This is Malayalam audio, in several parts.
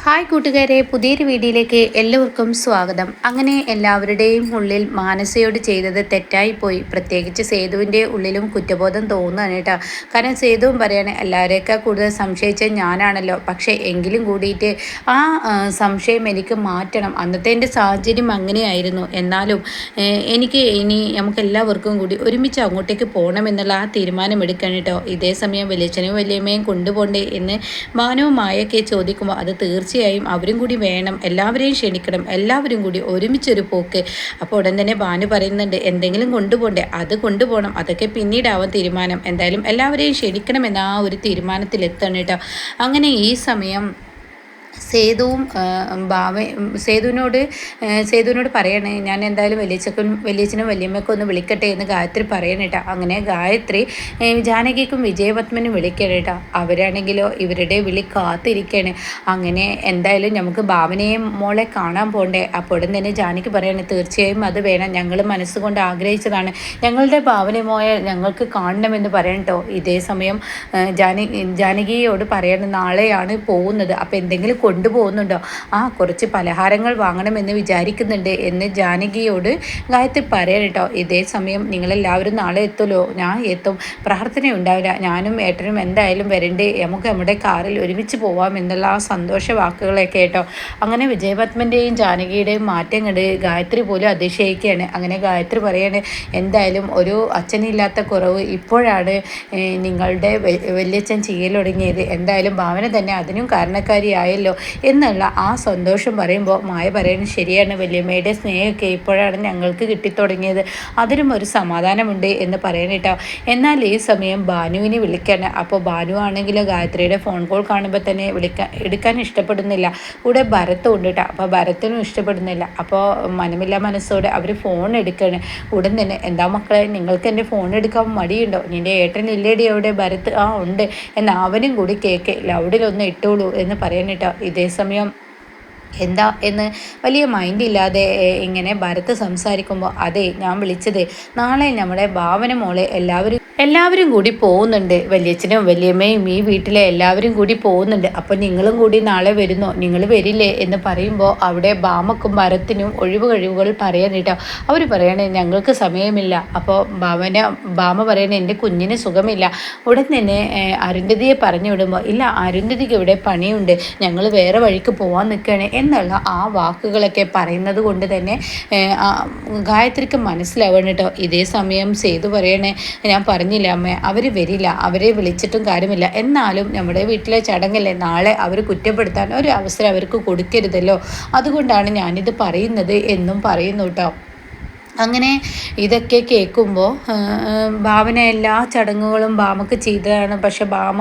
ഹായ് കൂട്ടുകാരെ, പുതിയൊരു വീഡിയോയിലേക്ക് എല്ലാവർക്കും സ്വാഗതം. അങ്ങനെ എല്ലാവരുടെയും ഉള്ളിൽ മാനസയോട് ചെയ്തത് തെറ്റായിപ്പോയി. പ്രത്യേകിച്ച് സേതുവിൻ്റെ ഉള്ളിലും കുറ്റബോധം തോന്നുകയാണ് കേട്ടോ. കാരണം സേതുവും പറയാണ്, എല്ലാവരെയൊക്കെ കൂടുതൽ സംശയിച്ചത് ഞാനാണല്ലോ, പക്ഷേ എങ്കിലും കൂടിയിട്ട് ആ സംശയം എനിക്ക് മാറ്റണം. അന്നത്തെ എൻ്റെ സാഹചര്യം അങ്ങനെയായിരുന്നു. എന്നാലും എനിക്ക് ഇനി നമുക്ക് എല്ലാവർക്കും കൂടി ഒരുമിച്ച് അങ്ങോട്ടേക്ക് പോകണമെന്നുള്ള ആ തീരുമാനം എടുക്കണം കേട്ടോ. ഇതേ സമയം വലിയച്ഛനും വലിയമ്മയും കൊണ്ടുപോകണ്ടേ എന്ന് മാനവും മായൊക്കെ ചോദിക്കുമ്പോൾ അത് തീർച്ചയായും അവരും കൂടി വേണം, എല്ലാവരെയും ക്ഷണിക്കണം, എല്ലാവരും കൂടി ഒരുമിച്ചൊരു പോക്ക്. അപ്പോൾ ഉടൻ തന്നെ ഭാനു പറയുന്നുണ്ട്, എന്തെങ്കിലും കൊണ്ടുപോകണ്ടേ, അത് കൊണ്ടുപോകണം, അതൊക്കെ പിന്നീടാവും തീരുമാനം, എന്തായാലും എല്ലാവരെയും ക്ഷണിക്കണം എന്ന ആ ഒരു തീരുമാനത്തിലെത്തണം കേട്ടോ. അങ്ങനെ ഈ സമയം സേതുവും സേതുവിനോട് പറയണേ, ഞാൻ എന്തായാലും വലിയച്ഛനും വലിയമ്മയ്ക്കും ഒന്ന് വിളിക്കട്ടെ എന്ന് ഗായത്രി പറയണേട്ടാ. അങ്ങനെ ഗായത്രി ജാനകിക്കും വിജയപത്മനും വിളിക്കണേട്ടാ. അവരാണെങ്കിലോ ഇവരുടെ വിളി കാത്തിരിക്കുകയാണ്. അങ്ങനെ എന്തായാലും നമുക്ക് ഭാവനയും മോളെ കാണാൻ പോകണ്ടേ. അപ്പോൾ ഉടൻ തന്നെ ജാനകി പറയണേ, തീർച്ചയായും അത് വേണം, ഞങ്ങൾ മനസ്സുകൊണ്ട് ആഗ്രഹിച്ചതാണ്, ഞങ്ങളുടെ ഭാവനമോയെ ഞങ്ങൾക്ക് കാണണമെന്ന് പറയട്ടോ. ഇതേ സമയം ജാനകിയോട് പറയണം, നാളെയാണ് പോകുന്നത്, അപ്പോൾ എന്തെങ്കിലും കൊണ്ടുപോകുന്നുണ്ടോ, കുറച്ച് പലഹാരങ്ങൾ വാങ്ങണമെന്ന് വിചാരിക്കുന്നുണ്ട് എന്ന് ജാനകിയോട് ഗായത്രി പറയാൻ കേട്ടോ. ഇതേ സമയം നിങ്ങളെല്ലാവരും നാളെ എത്തുമല്ലോ, ഞാൻ എത്തും, പ്രാർത്ഥന ഉണ്ടാവില്ല, ഞാനും ഏട്ടനും എന്തായാലും വരണ്ടേ, നമുക്ക് നമ്മുടെ കാറിൽ ഒരുമിച്ച് പോവാം എന്നുള്ള ആ സന്തോഷ വാക്കുകളൊക്കെ കേട്ടോ. അങ്ങനെ വിജയപത്മൻ്റെയും ജാനകിയുടെയും മാറ്റം കണ്ട് ഗായത്രി പോലും അതിശയിക്കുകയാണ്. അങ്ങനെ ഗായത്രി പറയാണ്, എന്തായാലും ഒരു അച്ഛനില്ലാത്ത കുറവ് ഇപ്പോഴാണ് നിങ്ങളുടെ വല്യച്ഛൻ ചെയ്യൽ തുടങ്ങിയത്, എന്തായാലും ഭാവന തന്നെ അതിനും കാരണക്കാരിയായല്ലോ എന്നുള്ള ആ സന്തോഷം പറയുമ്പോൾ മായ പറയുന്നത് ശരിയാണ്, വല്യമ്മയുടെ സ്നേഹമൊക്കെ ഇപ്പോഴാണ് ഞങ്ങൾക്ക് കിട്ടിത്തുടങ്ങിയത്, അതിനും ഒരു സമാധാനമുണ്ട് എന്ന് പറയാനിട്ടോ. എന്നാൽ ഈ സമയം ഭാനുവിനെ വിളിക്കാൻ. അപ്പോൾ ഭാനു ആണെങ്കിൽ ഗായത്രിയുടെ ഫോൺ കോൾ കാണുമ്പോൾ തന്നെ എടുക്കാൻ ഇഷ്ടപ്പെടുന്നില്ല. കൂടെ ഭരത്തും ഉണ്ട് കേട്ടോ. അപ്പോൾ ഭരത്തിനും ഇഷ്ടപ്പെടുന്നില്ല. അപ്പോൾ മനമില്ല മനസ്സോടെ അവർ ഫോൺ എടുക്കുകയാണ്. ഉടൻ തന്നെ, എന്താ മക്കളെ, നിങ്ങൾക്ക് എൻ്റെ ഫോൺ എടുക്കാൻ മടിയുണ്ടോ, നിൻ്റെ ഏട്ടൻ ഇല്ലേടി അവിടെ ഭരത്ത്, ഉണ്ട് എന്ന് അവനും കൂടി കേക്ക് ലൗഡിലൊന്ന് ഇട്ടോളൂ എന്ന് പറയാനിട്ടോ. ഇതേ സമയം എന്താ എന്ന് വലിയ മൈൻഡില്ലാതെ ഇങ്ങനെ ഭരത്ത് സംസാരിക്കുമ്പോൾ, അതെ ഞാൻ വിളിച്ചത്, നാളെ നമ്മുടെ ഭാവന മോളെ എല്ലാവരും കൂടി പോകുന്നുണ്ട്, വലിയച്ഛനും വലിയമ്മയും ഈ വീട്ടിലെ എല്ലാവരും കൂടി പോകുന്നുണ്ട്, അപ്പോൾ നിങ്ങളും കൂടി നാളെ വരുന്നോ, നിങ്ങൾ വരില്ലേ എന്ന് പറയുമ്പോൾ അവിടെ ഭാമക്കും ഭരത്തിനും കഴിവുകൾ പറയാനിട്ടോ. അവർ പറയണേ, ഞങ്ങൾക്ക് സമയമില്ല. അപ്പോൾ ഭാമ പറയണേ, എൻ്റെ കുഞ്ഞിന് സുഖമില്ല. ഉടൻ തന്നെ അരുന്ധതിയെ പറഞ്ഞു വിടുമ്പോൾ, ഇല്ല അരുന്ധതിക്ക് ഇവിടെ പണിയുണ്ട്, ഞങ്ങൾ വേറെ വഴിക്ക് പോകാൻ നിൽക്കുകയാണ് എന്നുള്ള ആ വാക്കുകളൊക്കെ പറയുന്നത് കൊണ്ട് തന്നെ ഗായത്രിക്ക് മനസ്സിലാവണം കേട്ടോ. ഇതേ സമയം സേതു പറയണേ, ഞാൻ പറഞ്ഞില്ല അമ്മേ, അവർ വരില്ല, അവരെ വിളിച്ചിട്ടും കാര്യമില്ല, എന്നാലും നമ്മുടെ വീട്ടിലെ ചടങ്ങല്ലേ, നാളെ അവർ കുറ്റപ്പെടുത്താൻ ഒരു അവസരം അവർക്ക് കൊടുക്കരുതല്ലോ, അതുകൊണ്ടാണ് ഞാനിത് പറയുന്നത് എന്നും പറയുന്നു കേട്ടോ. അങ്ങനെ ഇതൊക്കെ കേൾക്കുമ്പോൾ ഭാവന എല്ലാ ചടങ്ങുകളും ഭാമക്ക് ചെയ്തതാണ്. പക്ഷെ ഭാമ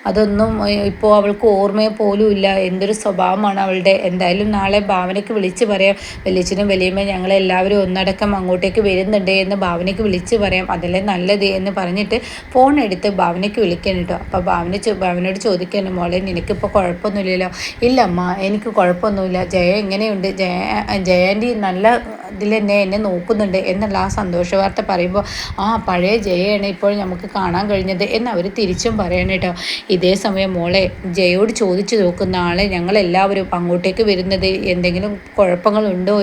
അതൊന്നും ഇപ്പോൾ അവൾക്ക് ഓർമ്മയെ പോലും ഇല്ല. എന്തൊരു സ്വഭാവമാണ് അവളുടെ. എന്തായാലും നാളെ ഭാവനയ്ക്ക് വിളിച്ച് പറയാം, വലിയച്ഛനും വലിയമ്മയും ഞങ്ങളെല്ലാവരും ഒന്നടക്കം അങ്ങോട്ടേക്ക് വരുന്നുണ്ട് എന്ന് ഭാവനയ്ക്ക് വിളിച്ച് പറയാം, അതല്ലേ നല്ലത് എന്ന് പറഞ്ഞിട്ട് ഫോൺ എടുത്ത് ഭാവനയ്ക്ക് വിളിക്കാൻ കേട്ടോ. അപ്പോൾ ഭാവനയോട് ചോദിക്കാണ്, മോളെ നിനക്കിപ്പോൾ കുഴപ്പമൊന്നുമില്ലല്ലോ. ഇല്ലമ്മ, എനിക്ക് കുഴപ്പമൊന്നുമില്ല. ജയ എങ്ങനെയുണ്ട്? ജയാൻ്റി നല്ല ഇതിൽ തന്നെ എന്നെ നോക്കുന്നുണ്ട് എന്നുള്ള ആ സന്തോഷ വാർത്ത പറയുമ്പോൾ, പഴയ ജയയാണ് ഇപ്പോൾ നമുക്ക് കാണാൻ കഴിഞ്ഞത് എന്ന് അവർ തിരിച്ചും പറയണം കേട്ടോ. ഇതേ സമയം മോളെ ജയയോട് ചോദിച്ചു നോക്കും, നാളെ ഞങ്ങളെല്ലാവരും അങ്ങോട്ടേക്ക് വരുന്നത് എന്തെങ്കിലും കുഴപ്പങ്ങളുണ്ടോ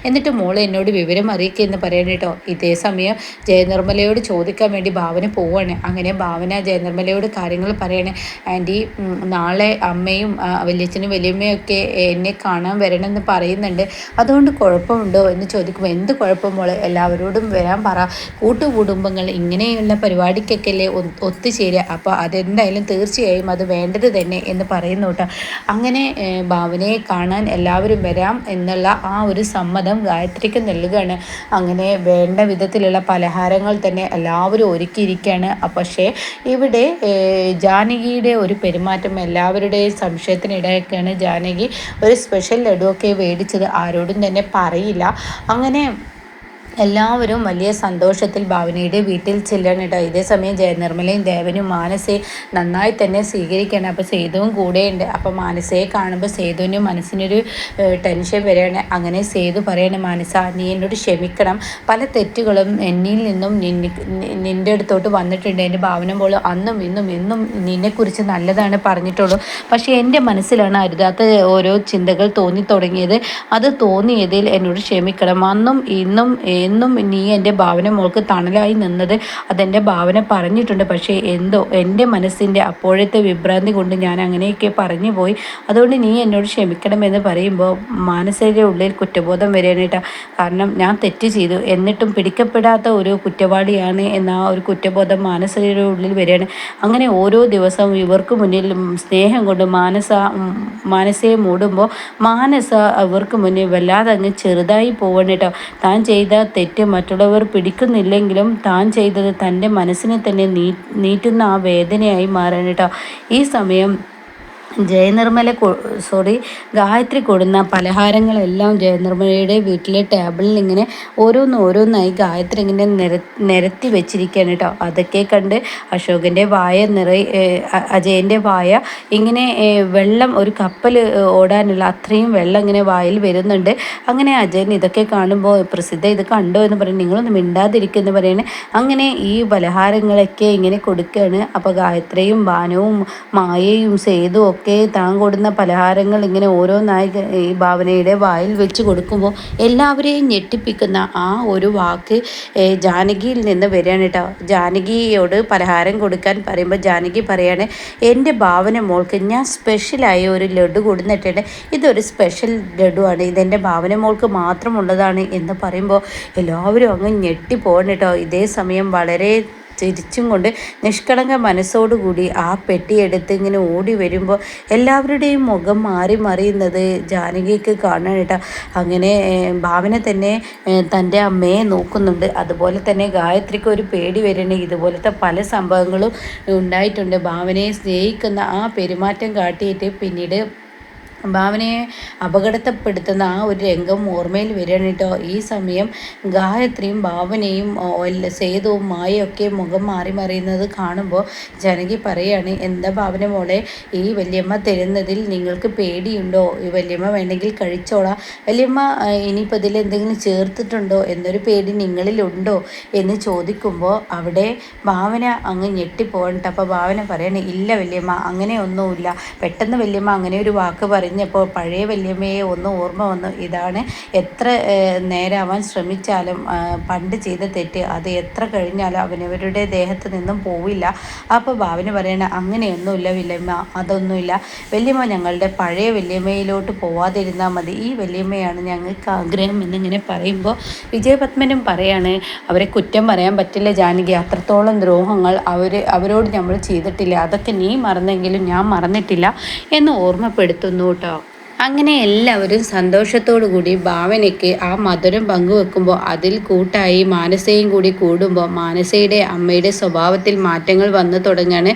എന്നിട്ട് മോളെ എന്നോട് വിവരം അറിയിക്കുക എന്ന് പറയണം കേട്ടോ. ഇതേ സമയം ജയനിർമ്മലയോട് ചോദിക്കാൻ വേണ്ടി ഭാവന പോവുകയാണ്. അങ്ങനെ ഭാവന ജയനിർമ്മലയോട് കാര്യങ്ങൾ പറയണേ, ആൻറ്റി നാളെ അമ്മയും വലിയച്ഛനും വലിയമ്മയും ഒക്കെ എന്നെ കാണാൻ വരണമെന്ന് പറയുന്നുണ്ട്, അതുകൊണ്ട് കുഴപ്പമുണ്ടോ എന്ന് ചോദിക്കുമ്പോൾ, എന്ത് കുഴപ്പം മോളെ, എല്ലാവരോടും വരാൻ പറ, കൂട്ടുകുടുംബങ്ങൾ ഇങ്ങനെയുള്ള പരിപാടിക്കൊക്കെ അല്ലേ ഒത്തുചേരുക, അപ്പോൾ അതെന്തായാലും തീർച്ചയായും അത് വേണ്ടത് തന്നെ എന്ന് പറയുന്നു കേട്ടോ. അങ്ങനെ ഭാവനയെ കാണാൻ എല്ലാവരും വരാം എന്നുള്ള ആ ഒരു സമ്മതം ഗായത്രിക്ക് നൽകുകയാണ്. അങ്ങനെ വേണ്ട വിധത്തിലുള്ള പലഹാരങ്ങൾ തന്നെ എല്ലാവരും ഒരുക്കിയിരിക്കുകയാണ്. പക്ഷേ ഇവിടെ ജാനകിയുടെ ഒരു പെരുമാറ്റം എല്ലാവരുടെയും സംശയത്തിനിടയൊക്കെയാണ്. ജാനകി ഒരു സ്പെഷ്യൽ ലഡുവൊക്കെ മേടിച്ചത് ആരോടും തന്നെ പറയില്ല. അങ്ങനെ എല്ലാവരും വലിയ സന്തോഷത്തിൽ ഭാവനയുടെ വീട്ടിൽ ചെല്ലണം കേട്ടോ. ഇതേ സമയം ജയനിർമ്മലയും ദേവനും മാനസയെ നന്നായി തന്നെ സ്വീകരിക്കണം. അപ്പോൾ സേതുവും കൂടെയുണ്ട്. അപ്പോൾ മാനസയെ കാണുമ്പോൾ സേതുവിന് മനസ്സിനൊരു ടെൻഷൻ വരികയാണ്. അങ്ങനെ സേതു പറയണം, മാനസ നീ എന്നോട് ക്ഷമിക്കണം, പല തെറ്റുകളും എന്നിൽ നിന്നും നിൻ്റെ അടുത്തോട്ട് വന്നിട്ടുണ്ട്. എൻ്റെ ഭാവന പോലെ അന്നും ഇന്നും എന്നും നിന്നെക്കുറിച്ച് നല്ലതാണ് പറഞ്ഞിട്ടുള്ളൂ. പക്ഷേ എൻ്റെ മനസ്സിലാണ് അരുതാത്ത ഓരോ ചിന്തകൾ തോന്നി തുടങ്ങിയത്. അത് തോന്നിയതിൽ എന്നോട് ക്ഷമിക്കണം. അന്നും ഇന്നും എന്നും നീ എൻ്റെ ഭാവന മോൾക്ക് തണലായി നിന്നത് അതെൻ്റെ ഭാവന പറഞ്ഞിട്ടുണ്ട്. പക്ഷേ എന്തോ എൻ്റെ മനസ്സിൻ്റെ അപ്പോഴത്തെ വിഭ്രാന്തി കൊണ്ട് ഞാൻ അങ്ങനെയൊക്കെ പറഞ്ഞു പോയി. അതുകൊണ്ട് നീ എന്നോട് ക്ഷമിക്കണമെന്ന് പറയുമ്പോൾ മാനസിക ഉള്ളിൽ കുറ്റബോധം വരാനായിട്ടാണ്. കാരണം ഞാൻ തെറ്റ് ചെയ്തു എന്നിട്ടും പിടിക്കപ്പെടാത്ത ഒരു കുറ്റവാളിയാണ് എന്ന ഒരു കുറ്റബോധം മാനസികയുടെ ഉള്ളിൽ വരികയാണ്. അങ്ങനെ ഓരോ ദിവസവും ഇവർക്ക് മുന്നിൽ സ്നേഹം കൊണ്ട് മാനസയെ മൂടുമ്പോൾ മാനസ അവർക്ക് മുന്നിൽ വല്ലാതെ അങ്ങ് ചെറുതായി പോവണം കേട്ടോ. താൻ ചെയ്ത തെറ്റ് മറ്റുള്ളവർ പിടിക്കുന്നില്ലെങ്കിലും താൻ ചെയ്തത് തൻ്റെ മനസ്സിനെ തന്നെ നീറ്റുന്ന ആ വേദനയായി മാറണം കേട്ടോ. ഈ സമയം ഗായത്രി കൊടുന്ന പലഹാരങ്ങളെല്ലാം ജയനിർമ്മലയുടെ വീട്ടിലെ ടേബിളിൽ ഇങ്ങനെ ഓരോന്നായി ഗായത്രി ഇങ്ങനെ നിരത്തി വെച്ചിരിക്കുകയാണ് കേട്ടോ. അതൊക്കെ കണ്ട് അശോകൻ്റെ വായ അജയൻ്റെ വായ ഇങ്ങനെ വെള്ളം ഒരു കപ്പൽ ഓടാനുള്ള അത്രയും വെള്ളം ഇങ്ങനെ വായിൽ വരുന്നുണ്ട്. അങ്ങനെ അജയൻ ഇതൊക്കെ കാണുമ്പോൾ പ്രസിദ്ധ ഇത് കണ്ടോ എന്ന് പറയും. നിങ്ങളൊന്നും മിണ്ടാതിരിക്കുമെന്ന് പറയണേ. അങ്ങനെ ഈ പലഹാരങ്ങളൊക്കെ ഇങ്ങനെ കൊടുക്കുകയാണ്. അപ്പോൾ ഗായത്രിയും ഭാനുവും മായയും സേതുവും ഒക്കെ താൻ കൊടുന്ന പലഹാരങ്ങൾ ഇങ്ങനെ ഓരോന്നായി ഈ ഭാവനയുടെ വായിൽ വെച്ച് കൊടുക്കുമ്പോൾ എല്ലാവരെയും ഞെട്ടിപ്പിക്കുന്ന ആ ഒരു വാക്ക് ജാനകിയിൽ നിന്ന് വരികയാണ് കേട്ടോ. ജാനകിയോട് പലഹാരം കൊടുക്കാൻ പറയുമ്പോൾ ജാനകി പറയാണ്, എൻ്റെ ഭാവന മോൾക്ക് ഞാൻ സ്പെഷ്യലായി ഒരു ലഡു കൊടുത്തിട്ടുണ്ട്. ഇതൊരു സ്പെഷ്യൽ ലഡുവാണ്, ഇതെൻ്റെ ഭാവന മോൾക്ക് മാത്രമുള്ളതാണ് എന്ന് പറയുമ്പോൾ എല്ലാവരും അങ്ങ് ഞെട്ടിപ്പോകണം കേട്ടോ. ഇതേ സമയം വളരെ ചിരിച്ചും കൊണ്ട് നിഷ്കളങ്ക മനസ്സോടുകൂടി ആ പെട്ടിയെടുത്ത് ഇങ്ങനെ ഓടി വരുമ്പോൾ എല്ലാവരുടെയും മുഖം മാറി മറിയുന്നത് ജാനകിക്ക് കാണാൻ കേട്ടോ. അങ്ങനെ ഭാവന തന്നെ തൻ്റെ അമ്മയെ നോക്കുന്നുണ്ട്. അതുപോലെ തന്നെ ഗായത്രിക്ക് ഒരു പേടി വരണേ. ഇതുപോലത്തെ പല സംഭവങ്ങളും ഉണ്ടായിട്ടുണ്ട്. ഭാവനയെ സ്നേഹിക്കുന്ന ആ പെരുമാറ്റം കാട്ടിയിട്ട് പിന്നീട് ഭാവനയെ അപകടപ്പെടുത്തുന്ന ആ ഒരു രംഗം ഓർമ്മയിൽ വരികയാണ് കേട്ടോ. ഈ സമയം ഗായത്രിയും ഭാവനയും സേതുവും മായയൊക്കെ മുഖം മാറി മറിയുന്നത് കാണുമ്പോൾ ജനകി പറയാണ്, എന്താ ഭാവന മോളെ ഈ വല്യമ്മ തരുന്നതിൽ നിങ്ങൾക്ക് പേടിയുണ്ടോ? ഈ വല്യമ്മ വേണമെങ്കിൽ കഴിച്ചോളാം, വല്യമ്മ ഇനിയിപ്പോൾ ഇതിൽ എന്തെങ്കിലും ചേർത്തിട്ടുണ്ടോ എന്നൊരു പേടി നിങ്ങളിലുണ്ടോ എന്ന് ചോദിക്കുമ്പോൾ അവിടെ ഭാവന അങ്ങ് ഞെട്ടിപ്പോകണ്ട. അപ്പോൾ ഭാവന പറയണേ, ഇല്ല വല്യമ്മ അങ്ങനെയൊന്നുമില്ല. പെട്ടെന്ന് വല്യമ്മ അങ്ങനെ ഒരു വാക്ക് പറഞ്ഞപ്പോൾ പഴയ വല്യമ്മയെ ഒന്ന് ഓർമ്മ വന്നു. ഇതാണ് എത്ര നേരാവാൻ ശ്രമിച്ചാലും പണ്ട് ചെയ്ത തെറ്റ് അത് എത്ര കഴിഞ്ഞാലും അവനവരുടെ ദേഹത്ത് നിന്നും പോവില്ല. അപ്പോൾ ഭാവന പറയണ, അങ്ങനെയൊന്നുമില്ല വല്യമ്മ, അതൊന്നുമില്ല വല്യമ്മ, ഞങ്ങളുടെ പഴയ വല്യമ്മയിലോട്ട് പോവാതിരുന്നാൽ മതി, ഈ വല്യമ്മയാണ് ഞങ്ങൾക്ക് ആഗ്രഹം എന്നിങ്ങനെ പറയുമ്പോൾ വിജയപത്മനും പറയാണ്, അവരെ കുറ്റം പറയാൻ പറ്റില്ല ജാനകി, അത്രത്തോളം ദ്രോഹങ്ങൾ അവരോട് നമ്മൾ ചെയ്തിട്ടില്ല, അതൊക്കെ നീ മറന്നെങ്കിലും ഞാൻ മറന്നിട്ടില്ല എന്ന് ഓർമ്മപ്പെടുത്തുന്നു കേട്ടോ. അങ്ങനെ എല്ലാവരും സന്തോഷത്തോടു കൂടി ഭാവനയ്ക്ക് ആ മധുരം പങ്കുവെക്കുമ്പോൾ അതിൽ കൂട്ടായി മാനസയും കൂടി കൂടുമ്പോൾ മാനസയുടെ അമ്മയുടെ സ്വഭാവത്തിൽ മാറ്റങ്ങൾ വന്നു തുടങ്ങാണ്.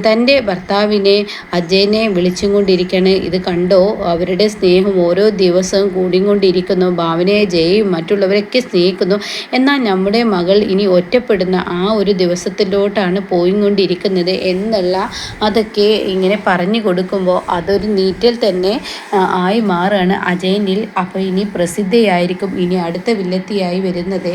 തൻ്റെ ഭർത്താവിനെ അജയനെ വിളിച്ചും കൊണ്ടിരിക്കുകയാണ്. ഇത് കണ്ടോ, അവരുടെ സ്നേഹം ഓരോ ദിവസവും കൂടിക്കൊണ്ടിരിക്കുന്നു. ഭാവനയെ ജയയും മറ്റുള്ളവരൊക്കെ സ്നേഹിക്കുന്നു. എന്നാൽ നമ്മുടെ മകൾ ഇനി ഒറ്റപ്പെടുന്ന ആ ഒരു ദിവസത്തിലോട്ടാണ് പോയിക്കൊണ്ടിരിക്കുന്നത് എന്നുള്ള അതൊക്കെ ഇങ്ങനെ പറഞ്ഞു കൊടുക്കുമ്പോൾ അതൊരു നീറ്റിൽ തന്നെ ആയി മാറാണ് അജയനിൽ. അപ്പോൾ ഇനി പ്രസിദ്ധയായിരിക്കും ഇനി അടുത്ത വില്ലത്തിയായി വരുന്നത്.